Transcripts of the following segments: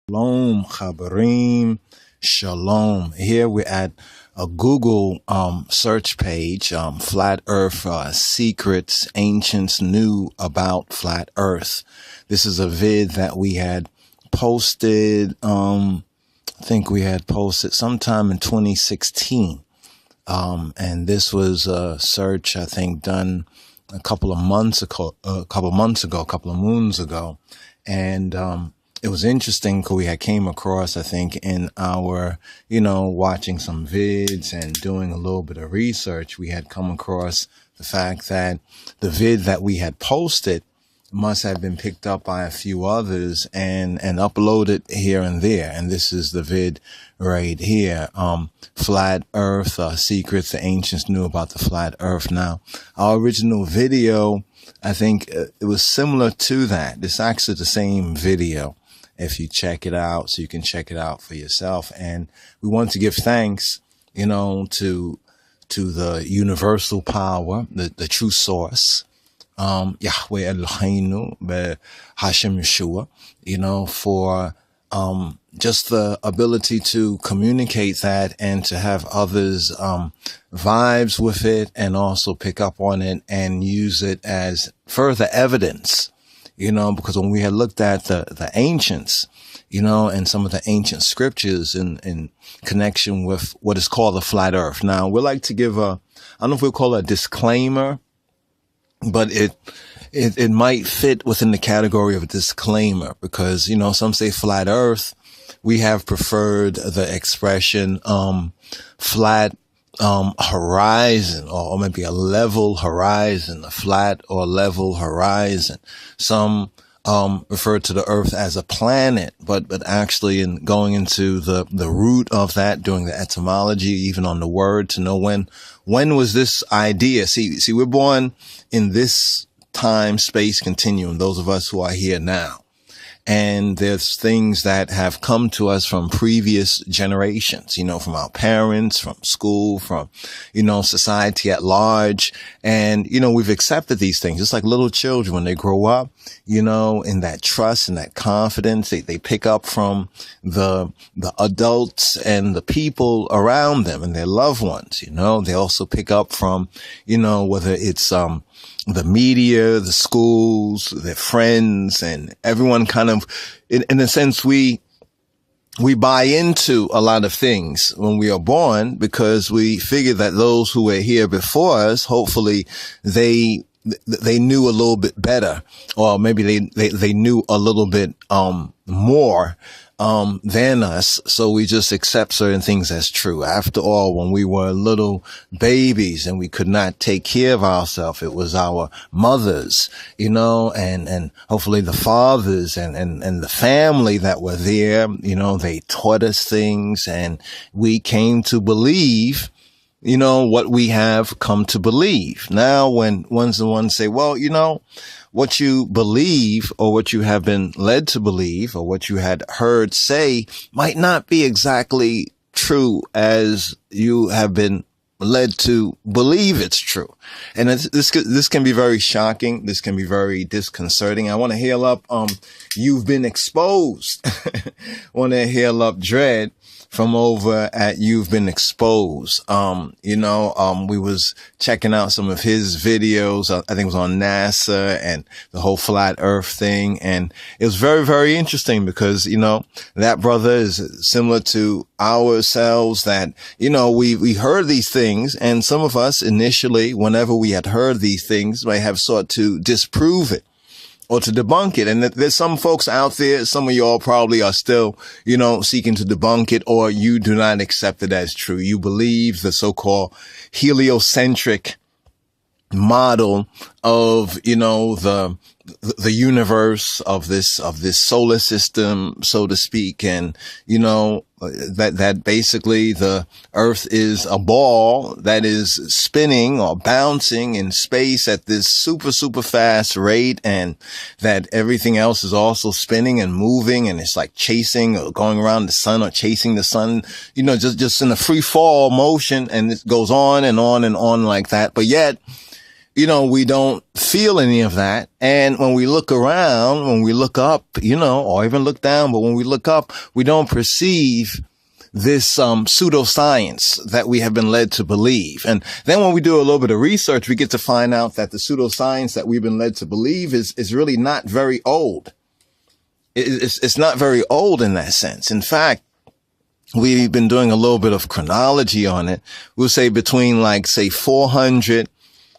Shalom, Chabarim, Shalom. Here we're at a Google search page, Flat Earth Secrets Ancients Knew About Flat Earth. This is a vid that we had posted, I think we had posted sometime in 2016. And this was a search, I think, done a couple of moons ago. And it was interesting because we had came across, I think, in our, watching some vids and doing a little bit of research, we had come across the fact that the vid that we had posted must have been picked up by a few others and uploaded here and there. And this is the vid right here. Flat Earth, Secrets the Ancients Knew About the Flat Earth. Now, our original video, I think it was similar to that. It's actually the same video if you check it out, so you can check it out for yourself. And we want to give thanks, to the universal power, the true source, Yahweh Eloheinu, Hashem Yeshua, for just the ability to communicate that and to have others vibes with it and also pick up on it and use it as further evidence, because when we had looked at the ancients, and some of the ancient scriptures in connection with what is called the flat earth. Now, we like to give I don't know if we'll call it a disclaimer, but it might fit within the category of a disclaimer because, some say flat earth. We have preferred the expression, flat, horizon or maybe a level horizon, a flat or level horizon. Some, refer to the earth as a planet, but actually in going into the root of that, doing the etymology, even on the word to know when was this idea? See, we're born in this time space continuum, those of us who are here now. And there's things that have come to us from previous generations, from our parents, from school, from, society at large. And, we've accepted these things. Just like little children, when they grow up, in that trust and that confidence, they pick up from the adults and the people around them and their loved ones, they also pick up from, whether it's, the media, the schools, their friends, and everyone kind of, in a sense, we buy into a lot of things when we are born because we figure that those who were here before us, hopefully they knew a little bit better, or maybe they knew a little bit, more, than us. So we just accept certain things as true. After all, when we were little babies and we could not take care of ourselves, it was our mothers, and hopefully the fathers and the family that were there, they taught us things and we came to believe, what we have come to believe. Now, when ones say, well, what you believe or what you have been led to believe or what you had heard say might not be exactly true as you have been led to believe it's true. And this can be very shocking. This can be very disconcerting. I want to hail up, You've Been Exposed. Want to hail up Dread from over at You've Been Exposed. We was checking out some of his videos. I think it was on NASA and the whole flat earth thing. And it was very, very interesting because, that brother is similar to ourselves that, we heard these things, and some of us initially, whenever we had heard these things, may have sought to disprove it or to debunk it. And there's some folks out there, some of y'all probably are still, seeking to debunk it, or you do not accept it as true. You believe the so-called heliocentric model of, the universe of this solar system, so to speak. And, that basically the earth is a ball that is spinning or bouncing in space at this super, super fast rate. And that everything else is also spinning and moving. And it's like chasing or going around the sun or chasing the sun, just in a free fall motion. And it goes on and on and on like that. But yet, we don't feel any of that. And when we look around, when we look up, or even look down, but when we look up, we don't perceive this pseudoscience that we have been led to believe. And then when we do a little bit of research, we get to find out that the pseudoscience that we've been led to believe is really not very old. It's not very old in that sense. In fact, we've been doing a little bit of chronology on it. We'll say between 400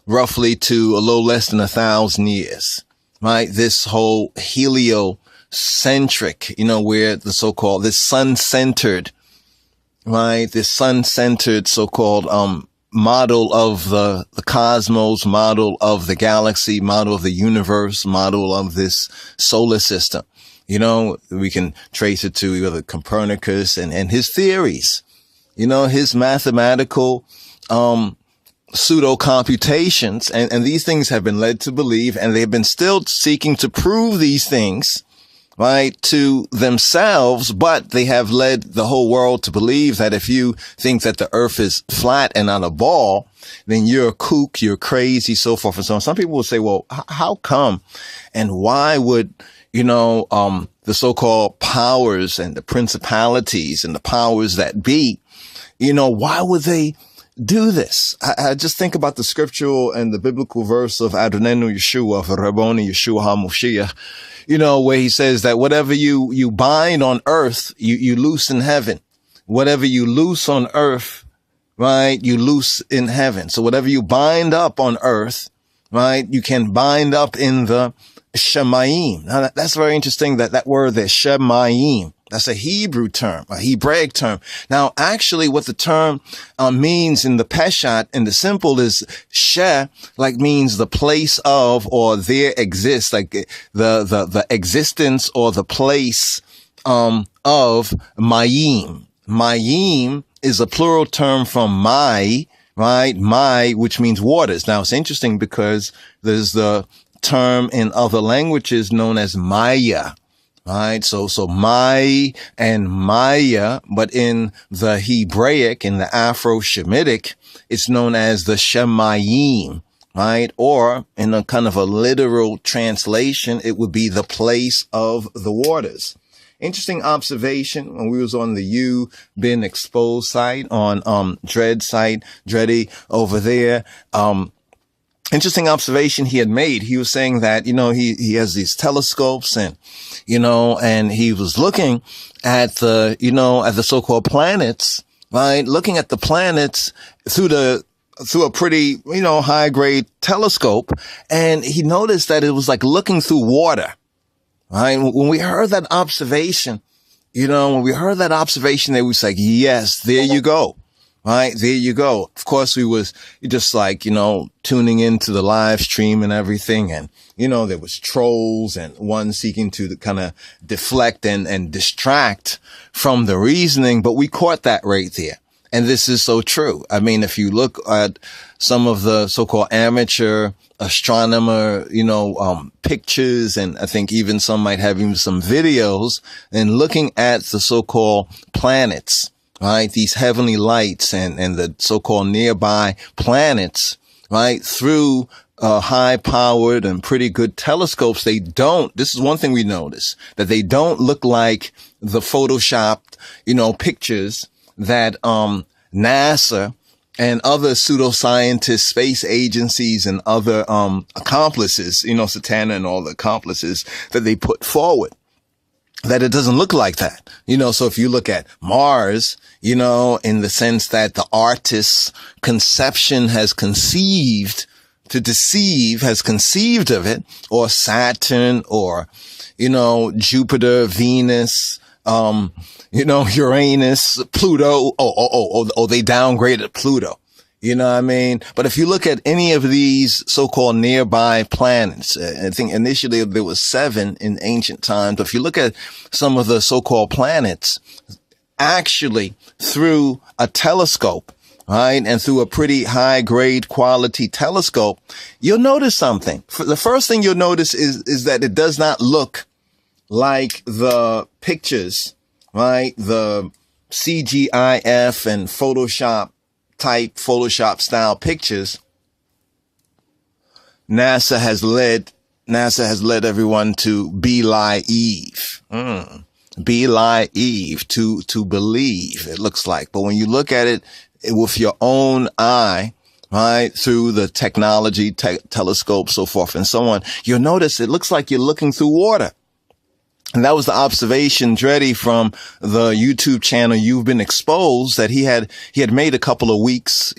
roughly to a little less than 1,000 years, right? This whole heliocentric, where the so-called, this sun-centered, right? This sun-centered so-called, model of the cosmos, model of the galaxy, model of the universe, model of this solar system. We can trace it to either Copernicus and his theories, his mathematical, pseudo computations. And these things have been led to believe, and they've been still seeking to prove these things, right, to themselves. But they have led the whole world to believe that if you think that the earth is flat and not a ball, then you're a kook, you're crazy, so forth and so on. Some people will say, well, how come? And why would, the so-called powers and the principalities and the powers that be, why would they do this? I just think about the scriptural and the biblical verse of Adonenu Yeshua, of Rabboni Yeshua HaMoshiach, where he says that whatever you bind on earth, you loose in heaven. Whatever you loose on earth, right, you loose in heaven. So whatever you bind up on earth, right, you can bind up in the Shemayim. Now that's very interesting, that word there, Shemayim. That's a Hebrew term, a Hebraic term. Now, actually, what the term means in the Peshat, in the simple, is She, means the place of, or there exists, the existence or the place of Mayim. Mayim is a plural term from Mai, right? Mai, which means waters. Now, it's interesting because there's the term in other languages known as Maya. Right. So Mai and Maya, but in the Hebraic, in the Afro-Shemitic, it's known as the Shemayim, right? Or in a kind of a literal translation, it would be the place of the waters. Interesting observation when we was on the U Been Exposed site on, Dreddy over there. Interesting observation he had made. He was saying that, he has these telescopes and he was looking at the, at the so-called planets, right? Looking at the planets through a pretty, high grade telescope. And he noticed that it was like looking through water, right? When we heard that observation, they was like, yes, there you go. Right. There you go. Of course, we was just tuning into the live stream and everything. And, there was trolls and one seeking to kind of deflect and distract from the reasoning. But we caught that right there. And this is so true. I mean, if you look at some of the so-called amateur astronomer, pictures, and I think even some might have even some videos, and looking at the so-called planets, right? These heavenly lights and the so-called nearby planets, right? Through high powered and pretty good telescopes, this is one thing we notice, that they don't look like the photoshopped, pictures that, NASA and other pseudoscientists, space agencies and other, accomplices, Satana and all the accomplices that they put forward. That it doesn't look like that. So if you look at Mars, in the sense that the artist's conception has conceived of it, or Saturn, or, Jupiter, Venus, Uranus, Pluto. Oh, they downgraded Pluto. You know what I mean? But if you look at any of these so-called nearby planets, I think initially there was 7 in ancient times. But if you look at some of the so-called planets, actually through a telescope, right, and through a pretty high grade quality telescope, you'll notice something. The first thing you'll notice is that it does not look like the pictures, right? The CGIF and Photoshop style pictures NASA has led everyone to believe. Believe, to believe, it looks like. But when you look at it with your own eye, right, through the technology, telescope, so forth and so on, you'll notice it looks like you're looking through water. And that was the observation, Dreddy, from the YouTube channel You've Been Exposed, that he had made a couple of weeks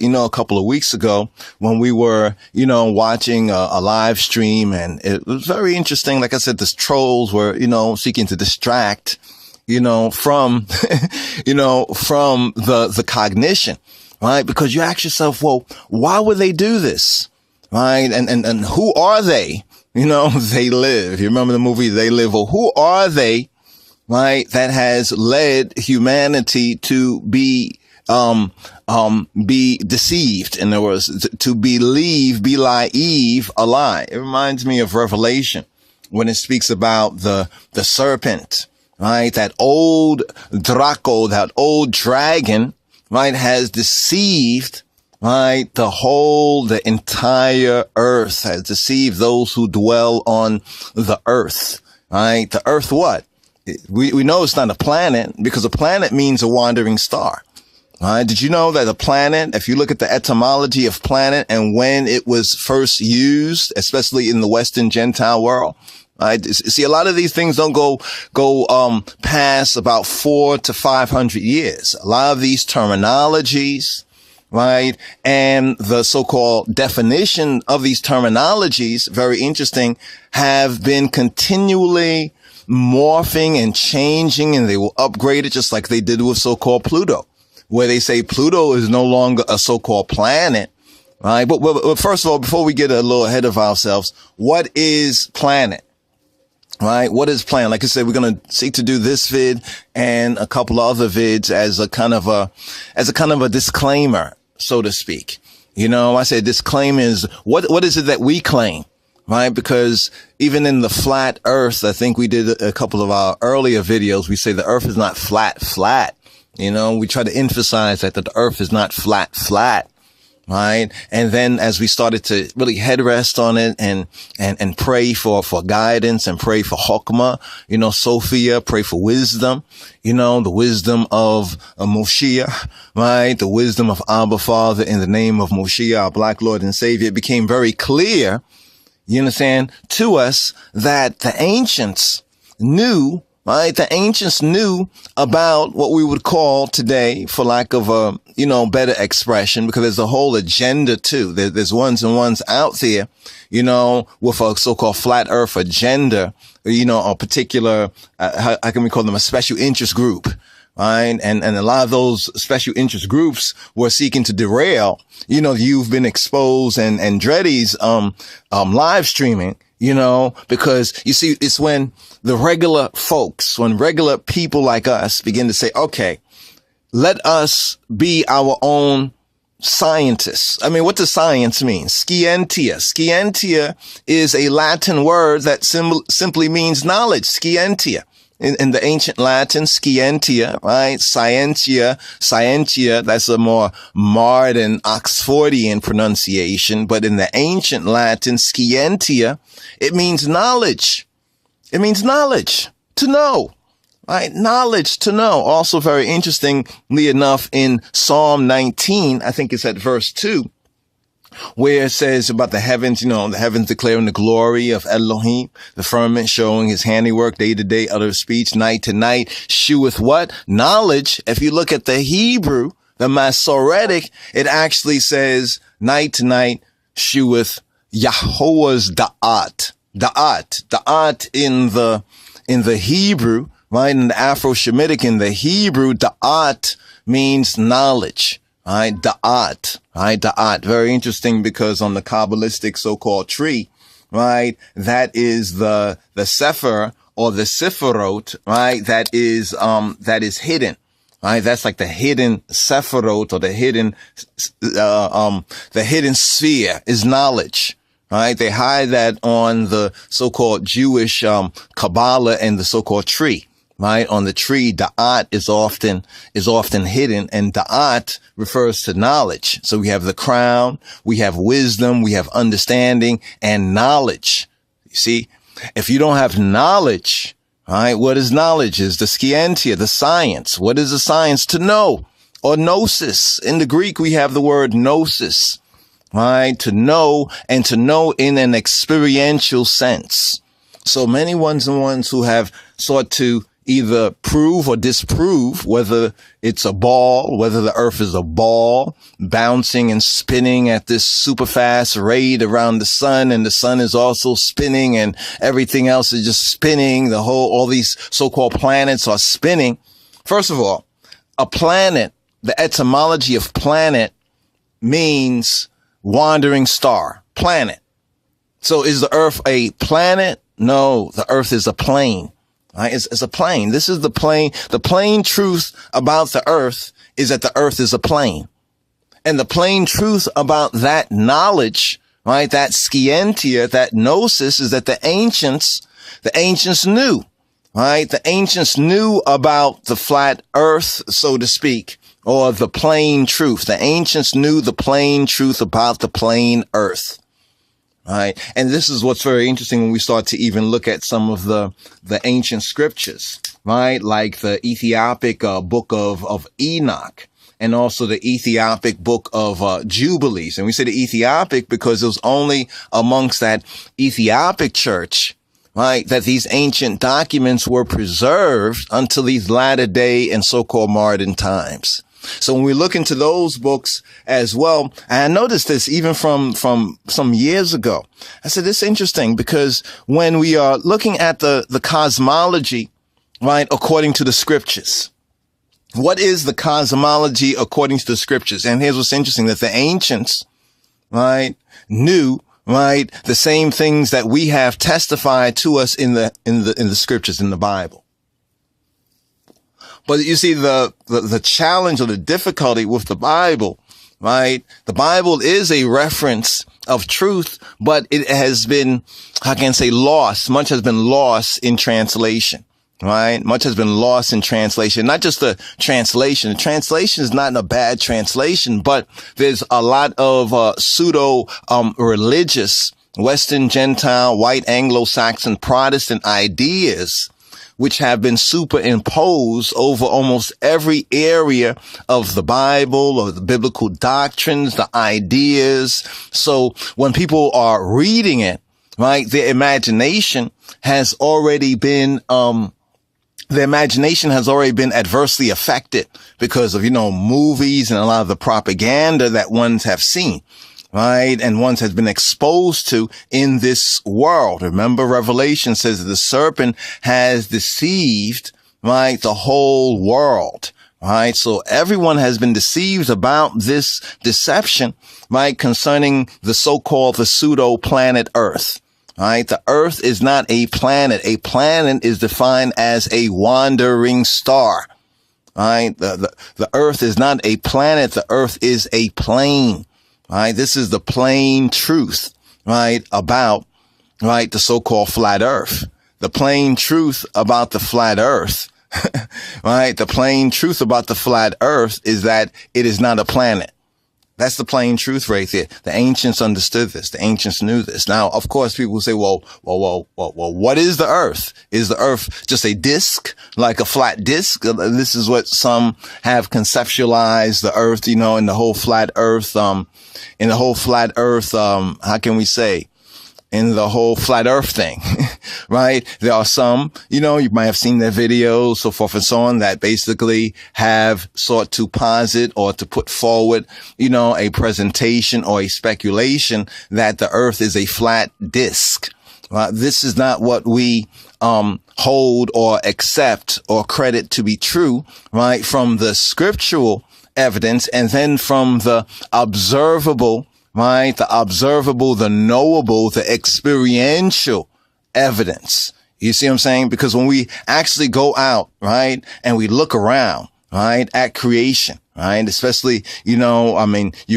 ago when we were, watching a live stream. And it was very interesting. Like I said, the trolls were, seeking to distract, from, from the cognition, right? Because you ask yourself, well, why would they do this? Right? And who are they? They live. You remember the movie They Live? Well, who are they, right, that has led humanity to be deceived? In other words, to believe a lie. It reminds me of Revelation when it speaks about the serpent, right? That old Draco, that old dragon, right, has deceived, right, the entire earth, has deceived those who dwell on the earth, right? The earth, what? We know it's not a planet, because a planet means a wandering star, right? Did you know that a planet, if you look at the etymology of planet and when it was first used, especially in the Western Gentile world, right? See, a lot of these things don't go past about 400 to 500 years. A lot of these terminologies, right, and the so-called definition of these terminologies, very interesting, have been continually morphing and changing, and they will upgrade it just like they did with so-called Pluto, where they say Pluto is no longer a so-called planet, right? But first of all, before we get a little ahead of ourselves, what is planet? Right? What is planet? Like I said, we're going to seek to do this vid and a couple of other vids as a kind of a disclaimer, so to speak. I said disclaimer is what is it that we claim, right? Because even in the flat earth, I think we did a couple of our earlier videos. We say the earth is not flat. We try to emphasize that the earth is not flat. Right. And then as we started to really headrest on it and pray for guidance and pray for Hokmah, Sophia, pray for wisdom, the wisdom of Moshiach, right? The wisdom of Abba Father in the name of Moshiach, our Black Lord and Savior. It became very clear, you understand, to us that the ancients knew, right? The ancients knew about what we would call today, for lack of a, better expression, because there's a whole agenda too. There's ones and ones out there, with a so-called flat earth agenda, a particular, how can we call them, a special interest group, right? And a lot of those special interest groups were seeking to derail, You've Been Exposed and Dreddy's, live streaming, because you see, it's when the regular folks, when regular people like us begin to say, okay, let us be our own scientists. I mean, what does science mean? Scientia. Scientia is a Latin word that simply means knowledge. Scientia. In the ancient Latin, scientia, right? Scientia, that's a more modern Oxfordian pronunciation. But in the ancient Latin, scientia, it means knowledge. It means knowledge, to know, right? Knowledge, to know. Also very interestingly enough, in Psalm 19, I think it's at verse 2, where it says about the heavens, the heavens declaring the glory of Elohim, the firmament showing his handiwork, day to day, utter speech, night to night, sheweth what? Knowledge. If you look at the Hebrew, the Masoretic, it actually says night to night, sheweth Yahweh's da'at. Da'at in the Hebrew, right? In the Afro-Shemitic, in the Hebrew, da'at means knowledge. Right, da'at, right, da'at. Very interesting, because on the Kabbalistic so-called tree, right, that is the sefer or the sephirot, right, that is hidden, right? That's like the hidden sephirot, or the hidden sphere is knowledge, right? They hide that on the so-called Jewish Kabbalah and the so-called tree. right? On the tree, da'at is often hidden, and da'at refers to knowledge. So we have the crown, we have wisdom, we have understanding and knowledge. You see, if you don't have knowledge, right? What is knowledge? Is the scientia, the science. What is the science? To know, or gnosis. In the Greek, we have the word gnosis, right? To know, and to know in an experiential sense. So many ones who have sought to either prove or disprove whether it's a ball, whether the earth is a ball bouncing and spinning at this super fast rate around the sun, and the sun is also spinning, and everything else is just spinning. All these so-called planets are spinning. First of all, a planet, the etymology of planet means wandering star, planet. So is the earth a planet? No, the earth is a plane. Right? It's a plane. This is the plane. The plain truth about the earth is that the earth is a plane. And the plain truth about that knowledge, right, that scientia, that gnosis, is that the ancients knew, right? The ancients knew about the flat earth, so to speak, or the plain truth. The ancients knew the plain truth about the plain earth. Right. And this is what's very interesting when we start to even look at some of the ancient scriptures, right? Like the Ethiopic book of Enoch, and also the Ethiopic book of Jubilees. And we say the Ethiopic because it was only amongst that Ethiopic church, right, that these ancient documents were preserved until these latter day and so-called modern times. So when we look into those books as well, and I noticed this even from some years ago, I said, it's interesting because when we are looking at the cosmology, right, according to the scriptures, what is the cosmology according to the scriptures? And here's what's interesting, that the ancients, right, knew, right, the same things that we have testified to us in the scriptures, in the Bible. But you see, the challenge or the difficulty with the Bible, right? The Bible is a reference of truth, but it has been, how can I say, lost. Much has been lost in translation, right? Much has been lost in translation. Not just the translation. The translation is not a bad translation, but there's a lot of pseudo religious Western Gentile, white Anglo-Saxon Protestant ideas which have been superimposed over almost every area of the Bible or the biblical doctrines, the ideas. So when people are reading it, right, their imagination has already been adversely affected because of, movies and a lot of the propaganda that ones have seen. Right. And ones has been exposed to in this world. Remember, Revelation says that the serpent has deceived, right, the whole world. Right. So everyone has been deceived about this deception, right, concerning the so-called the pseudo planet Earth. Right. The Earth is not a planet. A planet is defined as a wandering star. Right. The Earth is not a planet. The Earth is a plane. Right. This is the plain truth, right, about, right, the so-called flat earth. The plain truth about the flat earth, right? The plain truth about the flat earth is that it is not a planet. That's the plain truth right there. The ancients understood this. The ancients knew this. Now, of course, people say, well, what is the earth? Is the earth just a disc, like a flat disc? This is what some have conceptualized the earth, in the whole flat earth, how can we say? In the whole flat earth thing, right? There are some, you might have seen their videos, so forth and so on, that basically have sought to posit or to put forward, a presentation or a speculation that the earth is a flat disc. This is not what we, hold or accept or credit to be true, right? From the scriptural evidence and then from the observable, right? The observable, the knowable, the experiential evidence. You see what I'm saying? Because when we actually go out, right, and we look around, right, at creation, right, especially, you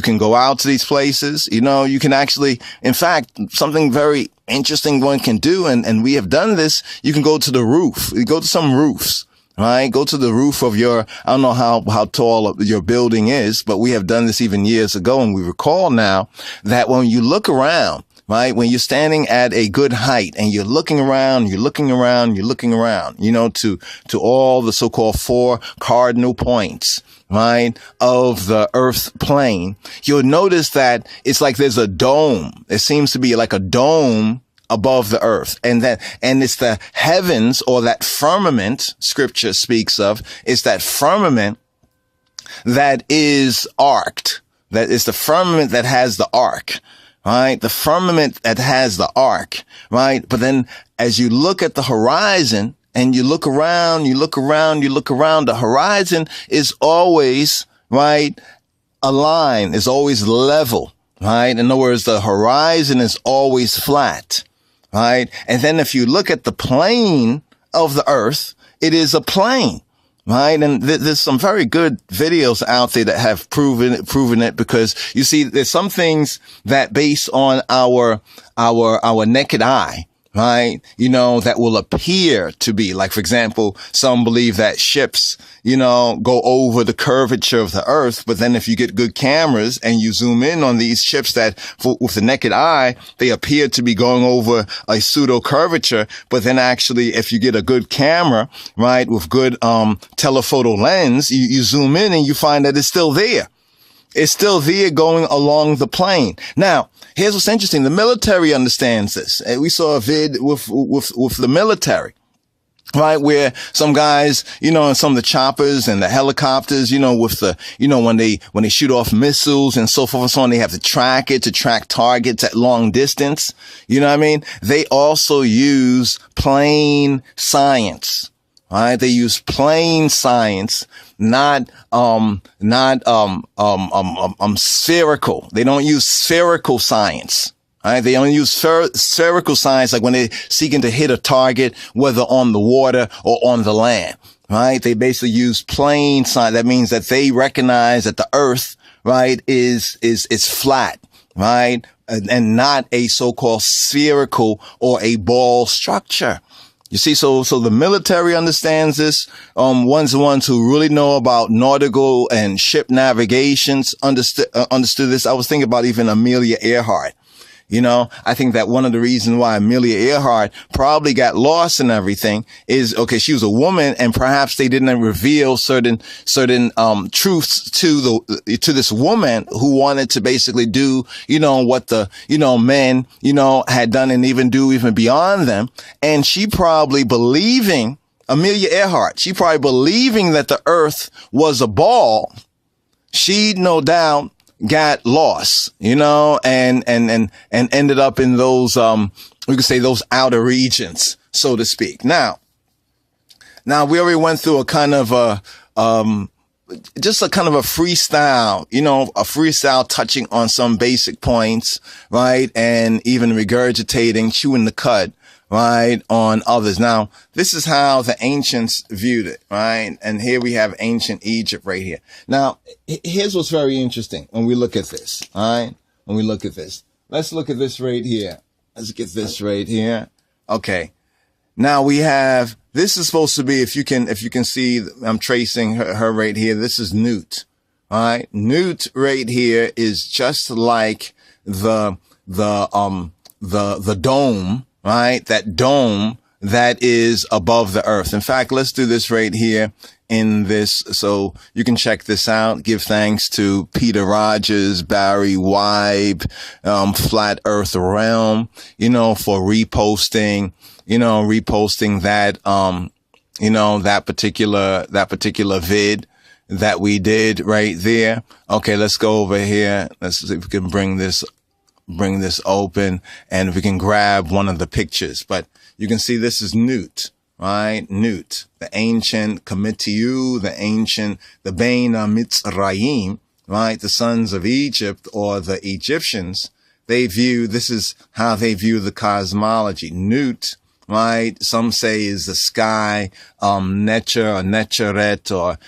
can go out to these places, you can actually, in fact, something very interesting one can do, and we have done this, you can go to the roof, you go to some roofs, Right? Go to the roof of your, I don't know how tall your building is, but we have done this even years ago. And we recall now that when you look around, right, when you're standing at a good height and you're looking around, you're looking around, to all the so-called 4 cardinal points, right, of the earth plane, you'll notice that it's like there's a dome. It seems to be like a dome above the earth. And it's the heavens, or that firmament scripture speaks of. It's that firmament that is arced. That is the firmament that has the arc, right? The firmament that has the arc, right? But then as you look at the horizon and you look around, the horizon is always, right, aligned, is always level, right? In other words, the horizon is always flat. Right. And then if you look at the plane of the earth, it is a plane. Right. And there's some very good videos out there that have proven it, because you see, there's some things that based on our naked eye, right, that will appear to be like, for example, some believe that ships, go over the curvature of the earth. But then if you get good cameras and you zoom in on these ships that with the naked eye, they appear to be going over a pseudo curvature. But then actually, if you get a good camera, right, with good, telephoto lens, you zoom in and you find that it's still there. It's still there going along the plane. Now, here's what's interesting. The military understands this. We saw a vid with the military, right? Where some guys, in some of the choppers and the helicopters, with the, when they shoot off missiles and so forth and so on, they have to track targets at long distance. You know what I mean? They also use plain science. Right? They use plain science, not spherical. They don't use spherical science. Right? They only use spherical science, like when they're seeking to hit a target, whether on the water or on the land. Right? They basically use plain science. That means that they recognize that the earth, right, is flat, right? And not a so-called spherical or a ball structure. You see, so the military understands this. The ones who really know about nautical and ship navigations understood this. I was thinking about even Amelia Earhart. I think that one of the reasons why Amelia Earhart probably got lost in everything is, okay, she was a woman and perhaps they didn't reveal certain truths to this woman who wanted to basically do, what the, men, had done and even do even beyond them. And she probably believing, Amelia Earhart, she probably believing that the earth was a ball. She no doubt got lost, and ended up in those, we could say those outer regions, so to speak. Now we already went through a kind of just a kind of a freestyle, a freestyle touching on some basic points, right? And even regurgitating, chewing the cud, right, on others. Now, this is how the ancients viewed it, right? And here we have ancient Egypt right here. Now, here's what's very interesting when we look at this, all right? When we look at this, let's look at this right here. Let's get this right here. Okay. Now we have, this is supposed to be, if you can see, I'm tracing her right here. This is Newt, all right? Newt right here is just like the dome, right? That dome that is above the earth. In fact, let's do this right here in this. So you can check this out. Give thanks to Peter Rogers, Barry Weib, Flat Earth Realm, for reposting that, that particular vid that we did right there. Okay. Let's go over here. Let's see if we can bring this open and if we can grab one of the pictures. But you can see this is Newt, right? Newt, the ancient Kemetiu, the Bena Mitzrayim, right? The sons of Egypt, or the Egyptians. This is how they view the cosmology. Newt, right? Some say is the sky, Necher or Necheret, or,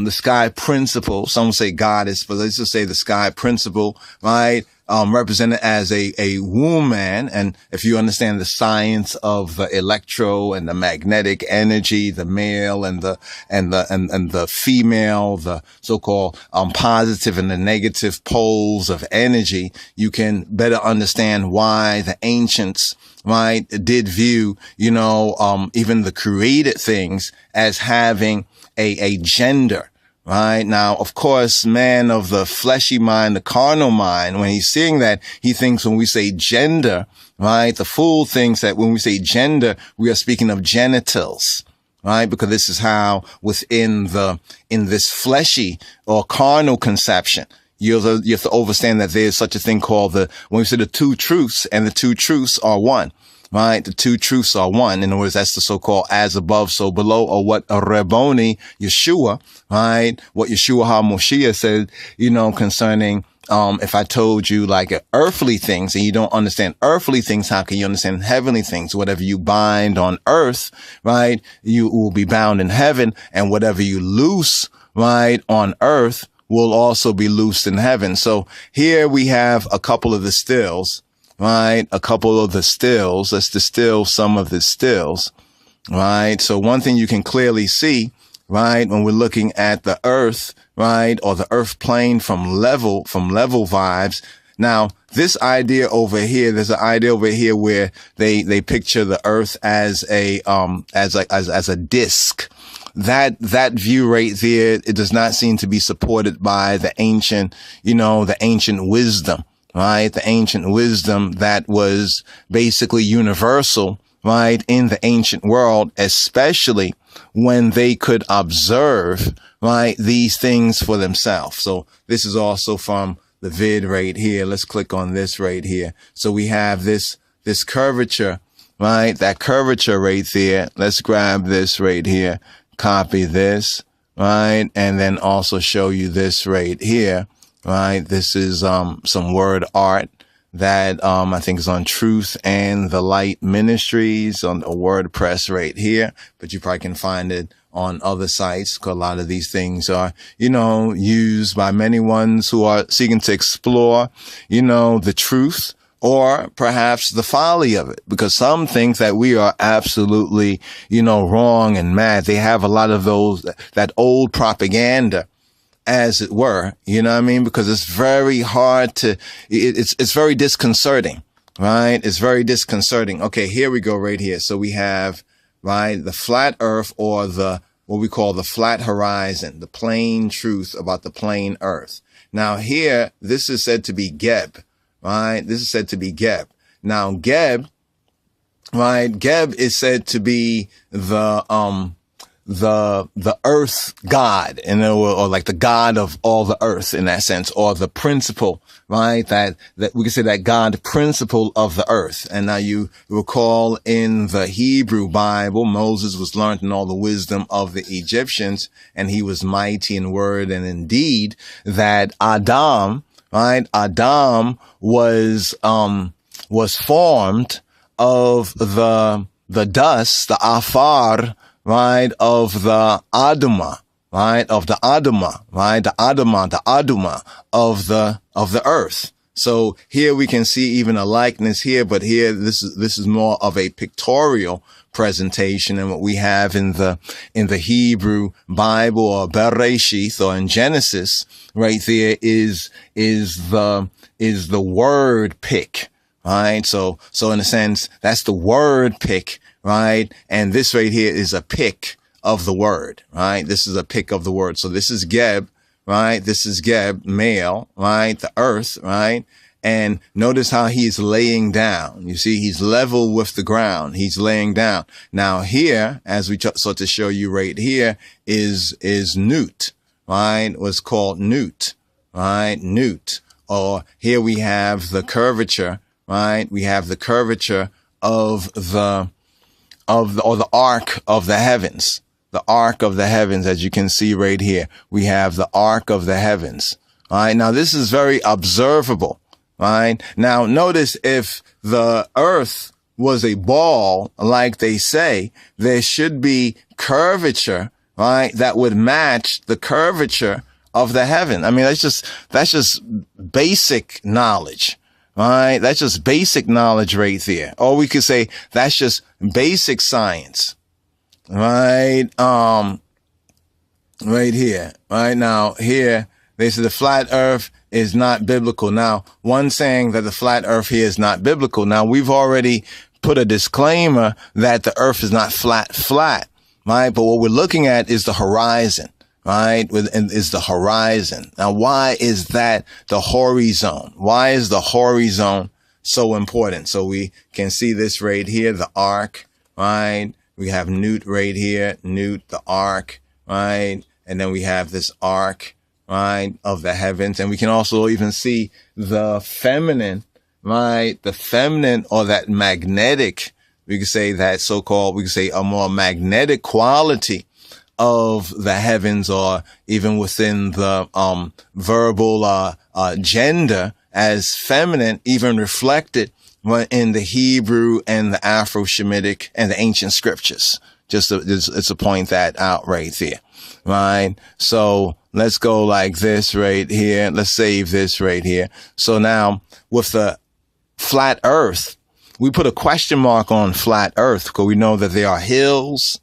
the sky principle. Some say goddess, but let's just say the sky principle, right? represented as a woman. And if you understand the science of the electro and the magnetic energy, the male and the female, the so-called positive and the negative poles of energy, you can better understand why the ancients, right, did view, even the created things as having a gender. Right now, of course, man of the fleshy mind, the carnal mind, when he's seeing that, he thinks when we say gender, right, the fool thinks that when we say gender, we are speaking of genitals, right? Because this is how in this fleshy or carnal conception, you have to understand that there's such a thing called when we say the two truths, and the two truths are one. Right? The two truths are one. In other words, that's the so-called as above, so below, or what Rabboni Yeshua, right? What Yeshua HaMoshiach said, concerning, if I told you like earthly things and you don't understand earthly things, how can you understand heavenly things? Whatever you bind on earth, right? You will be bound in heaven, and whatever you loose, right, on earth will also be loosed in heaven. So here we have a couple of the stills. Right? A couple of the stills. Let's distill some of the stills. Right? So one thing you can clearly see, right, when we're looking at the earth, right, or the earth plane from level vibes. Now, this idea over here, there's an idea over here where they picture the earth as a disc. That view right there, it does not seem to be supported by the ancient wisdom. Right? The ancient wisdom that was basically universal, right? In the ancient world, especially when they could observe, right? These things for themselves. So this is also from the vid right here. Let's click on this right here. So we have this curvature, right? That curvature right there. Let's grab this right here, copy this, right? And then also show you this right here. Right. This is, some word art that, I think is on Truth and the Light Ministries on a WordPress right here, but you probably can find it on other sites, because a lot of these things are, used by many ones who are seeking to explore, the truth or perhaps the folly of it, because some think that we are absolutely, wrong and mad. They have a lot of that old propaganda, as it were, you know what I mean? Because it's very hard it's very disconcerting, right? It's very disconcerting. Okay, here we go right here. So we have, right, the flat earth, or what we call the flat horizon, the plain truth about the plain earth. Now here, this is said to be Geb, right? This is said to be Geb. Now Geb, right? Geb is said to be the earth god, or like the god of all the earth in that sense, or the principle, right? That we can say that God principle of the earth. And now you recall in the Hebrew Bible, Moses was learned in all the wisdom of the Egyptians, and he was mighty in word and in deed. That Adam, right? Adam was formed of the dust, the afar, right, of the Adama, right, of the Adama, right, the Aduma of the earth. So here we can see even a likeness here, but here this is more of a pictorial presentation, and what we have in the Hebrew Bible, or Bereshith, or in Genesis, right there is the word pick, right? So in a sense, that's the word pick. Right. And this right here is a pick of the word, right? This is a pick of the word. So this is Geb, right? This is Geb, male, right? The earth, right? And notice how he's laying down. You see, he's level with the ground. He's laying down. Now here, as we start to show you right here, is Newt, right? What's called Newt, right? Newt. Or here we have the curvature, right? We have the curvature of the arc of the heavens, the arc of the heavens, as you can see right here. We have the arc of the heavens. All right. Now this is very observable. All right. Now notice, if the earth was a ball, like they say, there should be curvature, right, that would match the curvature of the heaven. I mean, that's just basic knowledge, right? That's just basic knowledge right there. Or we could say that's just basic science, right? Right here, right now, here, they say the flat earth is not biblical. Now, one saying that the flat earth here is not biblical. Now, we've already put a disclaimer that the earth is not flat, right? But what we're looking at is the horizon, right? Is the horizon. Now, why is that the horizon? Why is the horizon so important? So we can see this right here, the arc, right? We have Newt right here, Newt, the arc, right? And then we have this arc, right, of the heavens. And we can also even see the feminine, right? The feminine, or that magnetic, we could say that so-called, we could say a more magnetic quality of the heavens, or even within the verbal gender as feminine, even reflected in the Hebrew and the Afro-Shemitic and the ancient scriptures. Just to point that out right there, right? So let's go like this right here. Let's save this right here. So now with the flat earth, we put a question mark on flat earth because we know that there are hills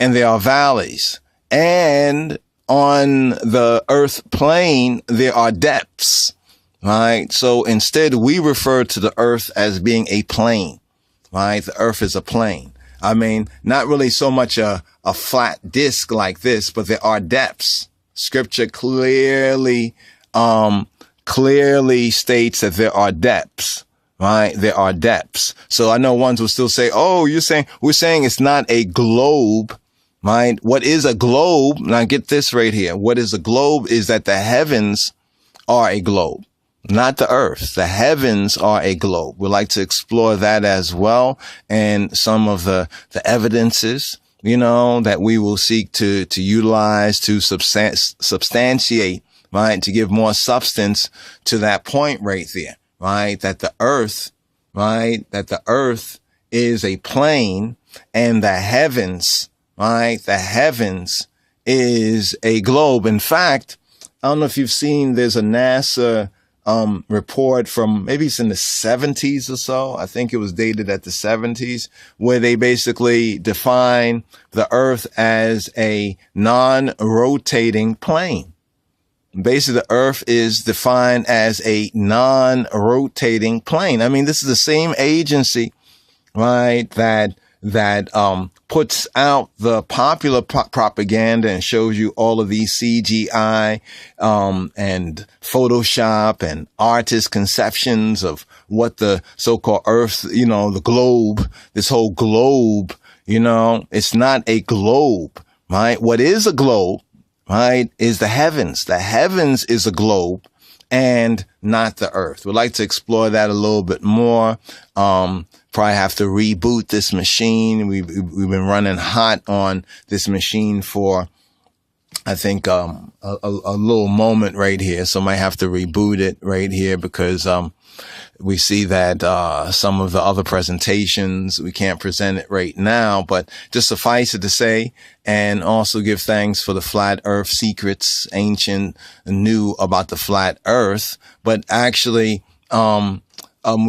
and there are valleys, and on the earth plane, there are depths, right? So instead we refer to the earth as being a plane, right? The earth is a plane. I mean, not really so much a flat disc like this, but there are depths. Scripture clearly states that there are depths, right? There are depths. So I know ones will still say, oh, we're saying it's not a globe, right? What is a globe? Now get this right here. What is a globe is that the heavens are a globe. Not the earth. The heavens are a globe. We'd like to explore that as well, and some of the evidences, that we will seek to utilize to substantiate, right? To give more substance to that point right there, right? That the earth, right? That the earth is a plane, and the heavens, right? The heavens is a globe. In fact, I don't know if you've seen, there's a NASA report from, maybe it's in the 70s or so. I think it was dated at the 70s, where they basically define the earth as a non-rotating plane. Basically, the earth is defined as a non-rotating plane. I mean, this is the same agency, right, that puts out the popular propaganda and shows you all of these CGI, and Photoshop and artist conceptions of what the so-called earth, the globe, this whole globe, it's not a globe, right? What is a globe, right, is the heavens. The heavens is a globe and not the earth. We'd like to explore that a little bit more. Probably have to reboot this machine. We've been running hot on this machine for, I think, a little moment right here. So might have to reboot it right here because, we see that, some of the other presentations, we can't present it right now, but just suffice it to say, and also give thanks for the flat earth secrets, ancient, new about the flat earth, but actually, we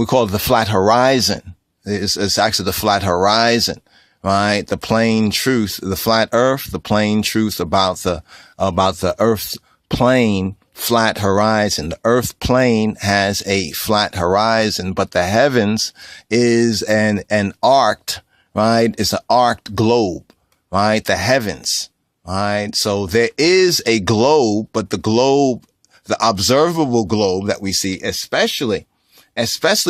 call it the flat horizon. It's actually the flat horizon, right? The plain truth, the flat earth, the plain truth about the earth plane, flat horizon. The earth plane has a flat horizon, but the heavens is an arced, right? It's an arced globe, right? The heavens, right? So there is a globe, but the globe, the observable globe that we see, especially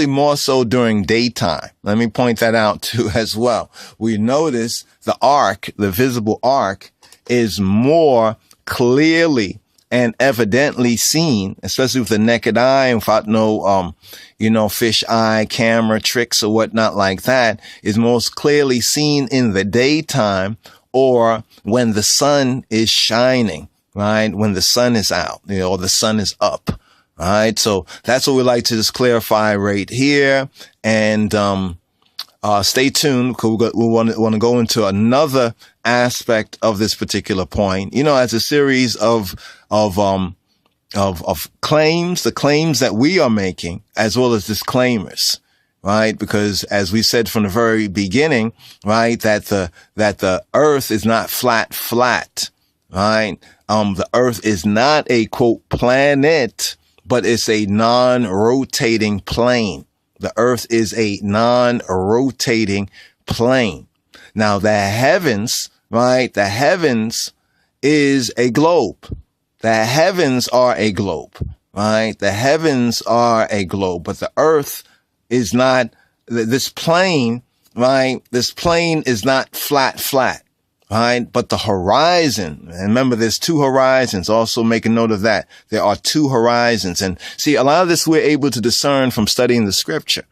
more so during daytime. Let me point that out too as well. We notice the arc, the visible arc, is more clearly and evidently seen, especially with the naked eye and without no, fish eye camera tricks or whatnot like that, is most clearly seen in the daytime or when the sun is shining, right? When the sun is out, or the sun is up. All right. So that's what we like to just clarify right here. And, stay tuned because we want to go into another aspect of this particular point. You know, as a series of claims, the claims that we are making, as well as disclaimers, right? Because as we said from the very beginning, right, that the earth is not flat, right? The earth is not a quote planet, but it's a non-rotating plane. The earth is a non-rotating plane. Now the heavens, right? The heavens is a globe. The heavens are a globe, right? The heavens are a globe, but the earth is not this plane, right? This plane is not flat, right? But the horizon, and remember there's two horizons, also make a note of that. There are two horizons. And see, a lot of this we're able to discern from studying the scripture,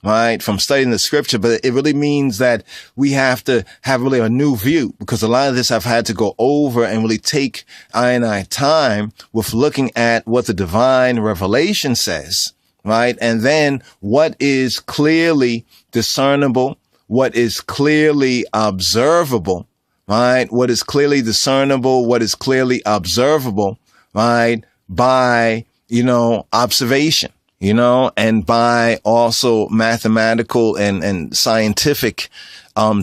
right? From studying the scripture, but it really means that we have to have really a new view, because a lot of this I've had to go over and really take I time with looking at what the divine revelation says, right? And then what is clearly discernible, what is clearly observable, right? What is clearly discernible, what is clearly observable, right? By, observation, and by also mathematical and scientific,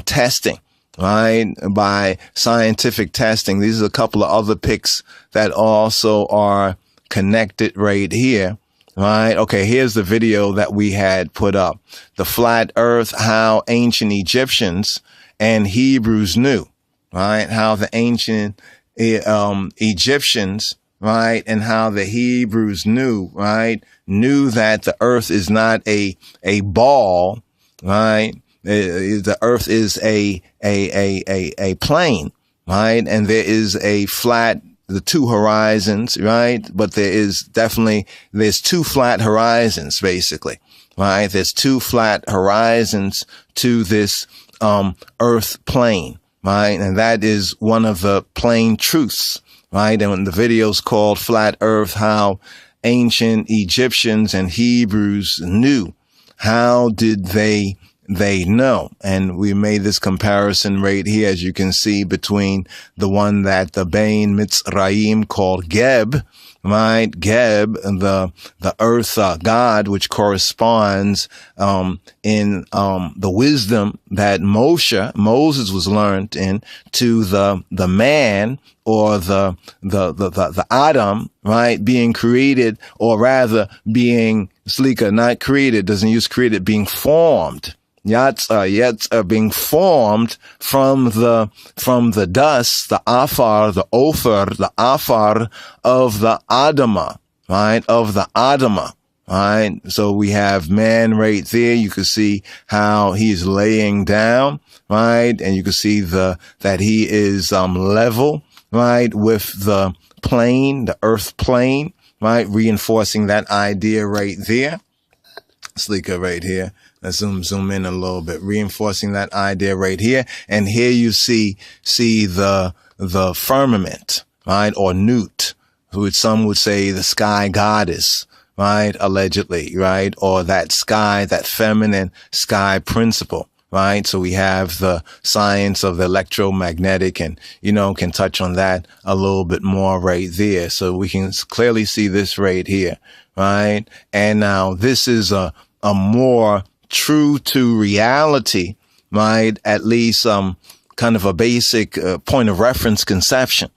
testing, right? By scientific testing. These are a couple of other pics that also are connected right here. Right. Okay. Here's the video that we had put up. The flat earth, how ancient Egyptians and Hebrews knew, right? How the ancient, Egyptians, right? And how the Hebrews knew, right? Knew that the earth is not a ball, right? The earth is a plane, right? And there is a flat, the two horizons, right? But there's two flat horizons, basically, right? There's two flat horizons to this, earth plane, right? And that is one of the plain truths, right? And the video's called Flat Earth, how ancient Egyptians and Hebrews knew. How did they know? And we made this comparison right here, as you can see, between the one that the Bain Mitzrayim called Geb, right? Geb, the earth god, which corresponds in the wisdom that Moses was learned in, to the man, or the Adam, right? Being created, or rather being not created, doesn't use created, being formed. Yatsa being formed from the dust, the afar, the ophir, the afar of the Adamah, right? Of the Adamah, right? So we have man right there. You can see how he's laying down, right? And you can see that he is, level, right? With the plane, the earth plane, right? Reinforcing that idea right there. Sleeker right here. Let's zoom in a little bit, reinforcing that idea right here. And here you see the firmament, right? Or Nut, which some would say the sky goddess, right? Allegedly, right? Or that feminine sky principle, right? So we have the science of the electromagnetic, and, can touch on that a little bit more right there. So we can clearly see this right here, right? And now this is a more true to reality, right? At least, kind of a basic, point of reference conception,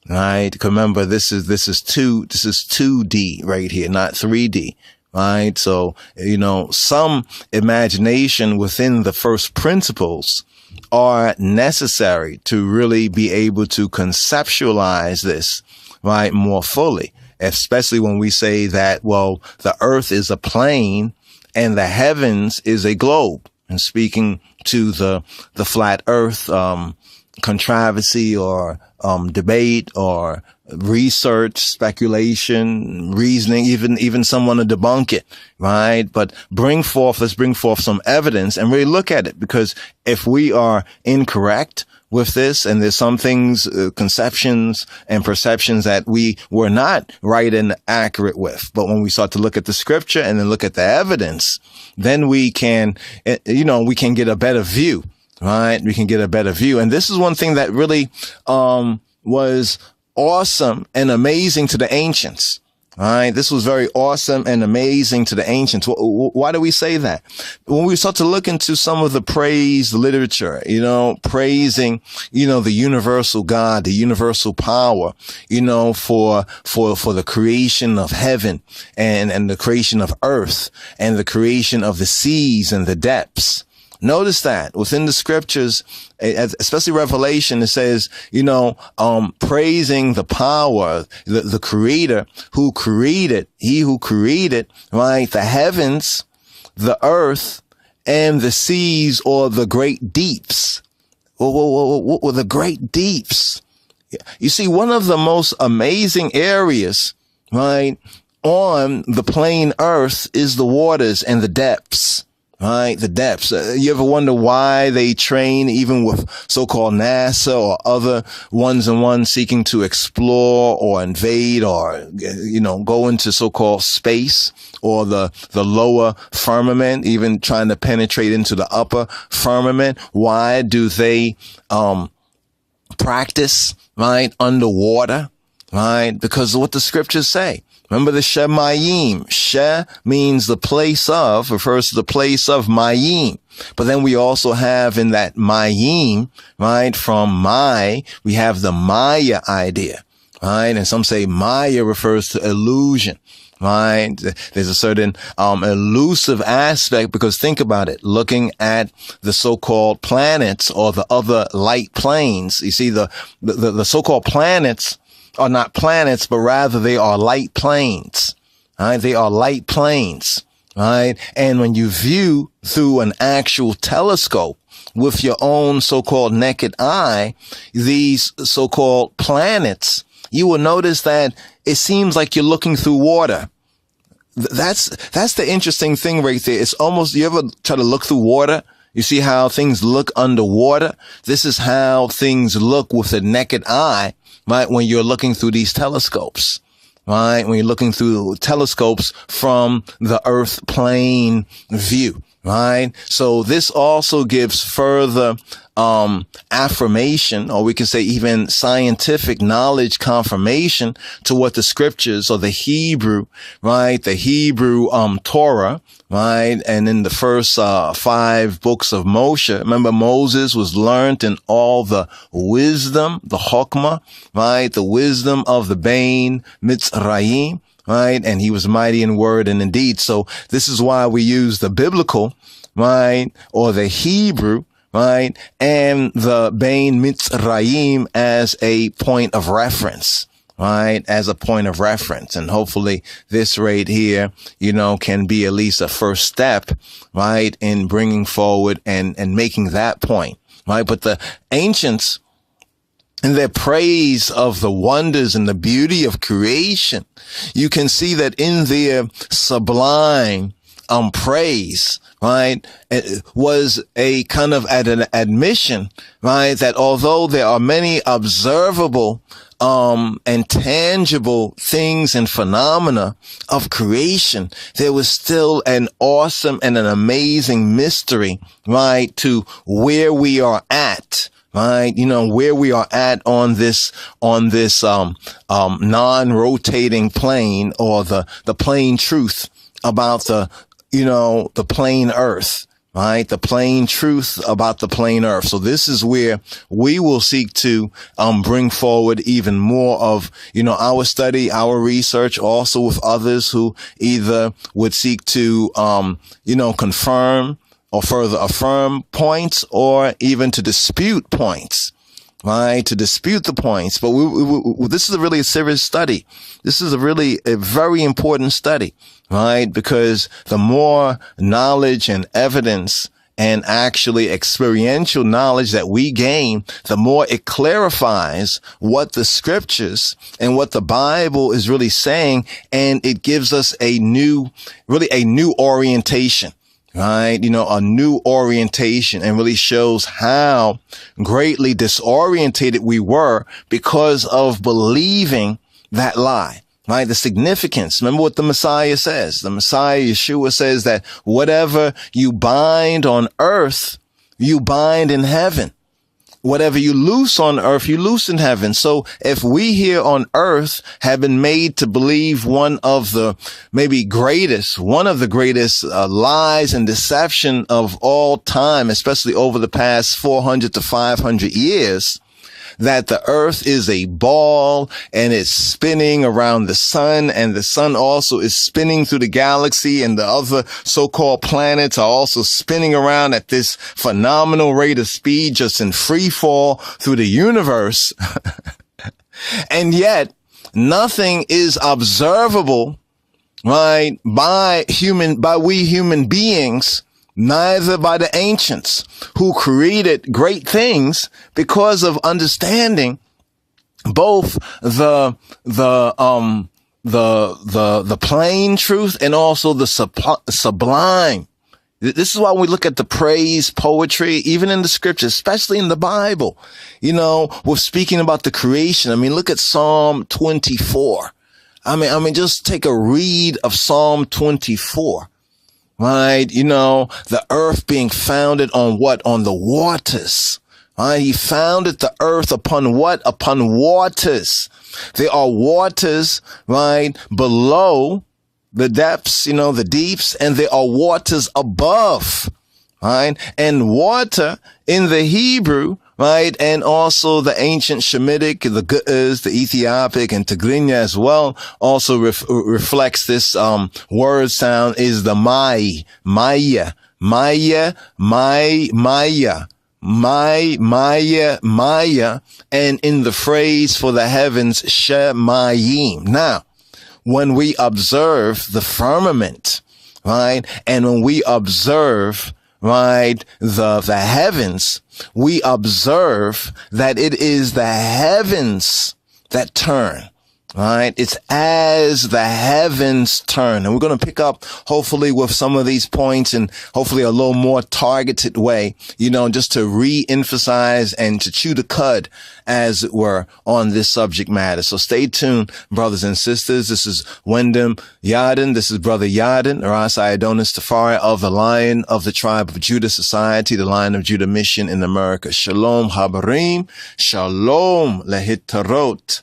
right? Remember, this is 2D right here, not 3D, right? So, some imagination within the first principles are necessary to really be able to conceptualize this, right, more fully, especially when we say that, well, the earth is a plane and the heavens is a globe. And speaking to the flat earth, controversy or, debate or research, speculation, reasoning, even someone to debunk it, right? But let's bring forth some evidence and really look at it, because if we are incorrect, with this, and there's some things, conceptions and perceptions that we were not right and accurate with. But when we start to look at the scripture and then look at the evidence, then we can, we can get a better view, right? We can get a better view. And this is one thing that really, was awesome and amazing to the ancients. All right. This was very awesome and amazing to the ancients. Why do we say that? When we start to look into some of the praise literature, praising, the universal God, the universal power, for the creation of heaven and the creation of earth and the creation of the seas and the depths. Notice that within the scriptures, especially Revelation, it says, praising the power, the creator he who created, right, the heavens, the earth, and the seas, or the great deeps. Well, the great deeps. You see, one of the most amazing areas, right, on the plain earth is the waters and the depths. Right, the depths. You ever wonder why they train even with so-called NASA or other ones and ones seeking to explore or invade or, go into so-called space or the lower firmament, even trying to penetrate into the upper firmament? Why do they, practice, right, underwater? Right? Because of what the scriptures say. Remember the Shemayim. She means the place of, refers to the place of Mayim. But then we also have in that Mayim, right, from Mai, we have the Maya idea, right? And some say Maya refers to illusion, right? There's a certain, elusive aspect, because think about it, looking at the so-called planets or the other light planes. You see, the so-called planets are not planets, but rather they are light planes. Right? They are light planes. Right? And when you view through an actual telescope with your own so-called naked eye, these so-called planets, you will notice that it seems like you're looking through water. That's the interesting thing right there. It's almost, you ever try to look through water? You see how things look underwater? This is how things look with the naked eye, right? When you're looking through these telescopes, right? When you're looking through telescopes from the earth plane view, right? So this also gives further, affirmation, or we can say even scientific knowledge confirmation to what the scriptures, or the Hebrew, right? The Hebrew, Torah, right? And in the first, 5 books of Moshe, remember Moses was learned in all the wisdom, the Chokmah, right? The wisdom of the Bain Mitzrayim, right? And he was mighty in word and in deed. So this is why we use the biblical, right? Or the Hebrew, right? And the Bain Mitzrayim as a point of reference, right? As a point of reference. And hopefully this right here, can be at least a first step, right? In bringing forward and making that point, right? But the ancients, in their praise of the wonders and the beauty of creation, you can see that in their sublime, praise, right, it was a kind of an admission, right, that although there are many observable, and tangible things and phenomena of creation, there was still an awesome and an amazing mystery, right, to where we are at. Right. Where we are at on this, non-rotating plane, or the plain truth about the plain earth, right? The plain truth about the plain earth. So this is where we will seek to, bring forward even more of, our study, our research, also with others who either would seek to, confirm or further affirm points, or even to dispute points, right? To dispute the points. But this is really a serious study. This is a very important study, right? Because the more knowledge and evidence and actually experiential knowledge that we gain, the more it clarifies what the scriptures and what the Bible is really saying. And it gives us a new orientation. right? A new orientation, and really shows how greatly disorientated we were because of believing that lie, right? The significance. Remember what the Messiah says. The Messiah, Yeshua, says that whatever you bind on earth, you bind in heaven. Whatever you loose on earth, you loose in heaven. So if we here on earth have been made to believe one of the greatest lies and deception of all time, especially over the past 400 to 500 years, that the earth is a ball and it's spinning around the sun, and the sun also is spinning through the galaxy, and the other so-called planets are also spinning around at this phenomenal rate of speed, just in free fall through the universe. And yet nothing is observable, right, by we human beings, neither by the ancients who created great things, because of understanding both the plain truth and also the sublime. This is why we look at the praise poetry, even in the scriptures, especially in the Bible. We're speaking about the creation. Look at Psalm 24. Just take a read of Psalm 24. Right. The earth being founded on what? On the waters. Right. He founded the earth upon what? Upon waters. There are waters, right, below the depths, the deeps, and there are waters above. Right. And water in the Hebrew, right, and also the ancient Shemitic, the Ge'ez, the Ethiopic, and Tigrinya as well, also reflects this word sound, is the Maya, and in the phrase for the heavens, Shemayim. Now, when we observe the firmament, right, and when we observe, right, the heavens, we observe that it is the heavens that turn, right? It's as the heavens turn. And we're going to pick up, hopefully, with some of these points in hopefully a little more targeted way, just to re-emphasize and to chew the cud, as it were, on this subject matter. So stay tuned, brothers and sisters. This is Wyndham Yadin. This is Brother Yadin, Arasai Adonis Tafari of the Lion of the Tribe of Judah Society, the Lion of Judah Mission in America. Shalom Habarim. Shalom Lehitarot.